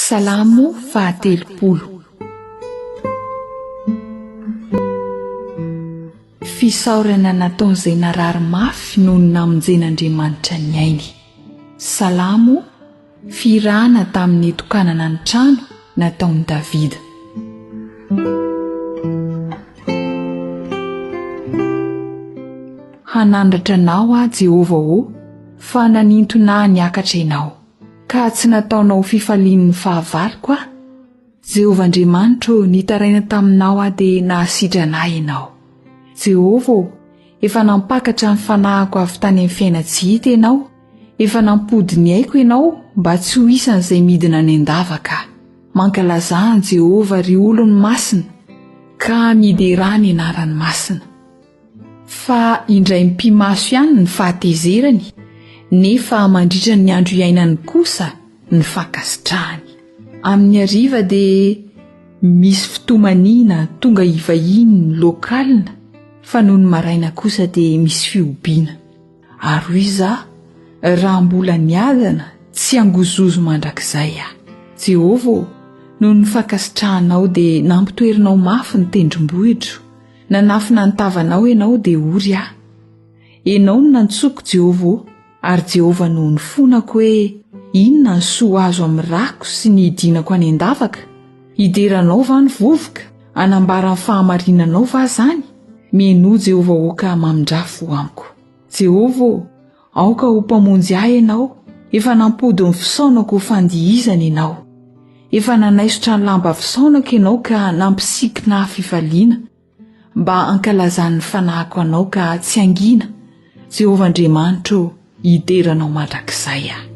Salamo fahatelopolo. Fisaorana nataon'izay narary mafy noho ny namonjen'Andriamanitra ny ainy. Salamo firahana tamin'ny etokanana ny trano nataon'i Davida. Hanandratra anao a Jehovah fa nanintona niakatra ianao, ka tsy nataonao fifalian'ny fahavariko a. Jehovah Andriamanitra nitaraina taminao a dia nahasitrana ianao. Jehovah, efa nampakatra ny fanahiko avy tany amin'ny fiaina tsy hita ianao, efa nampody ny aiko ianao mba tsy ho isan'izay midina ny andavaka. Mankalazana Jehovah ry olony masina, ka midera ny anarany masina. Fa indray mpimaso ihany ny fahatezerany, nefa mandritra ny andro iainany kosa ny fankasitrahany. Amin'ny hariva dia misy fitomaniana tonga hivahiny ny lokalina, fa noho ny maraina kosa dia misy fiobina. Ary iza raha mbola niadana tsy angozozo mandrakizay aho. Jehovah, noho ny fankasitrahanao dia nampitoerinao mafy ny tendrombohitro, nanafina ny tavanao ianao dia ory aho. Ianao no nantsoko Jehovah, ary Jehovah no nifonako hoe inona ny soa azo amin'ny rako sy ny hidinako any andavaka. Hideranao va ny vovoka, anambara ny fahamarinanao va zany? Mieno Jehovah oka mamindrafo amiko. Jehovah, aoka ho mpamonjy ahy ianao, efa nampody ny fisaonako fandihizana ianao. Efa nanaisotra ny lamba fisaonako ianao ka nampisikina fifaliana, mba ankalazan'ny fanahiko anao ka tsy angina. Jehovah Andriamanitra, hideranao mandrakizay aho.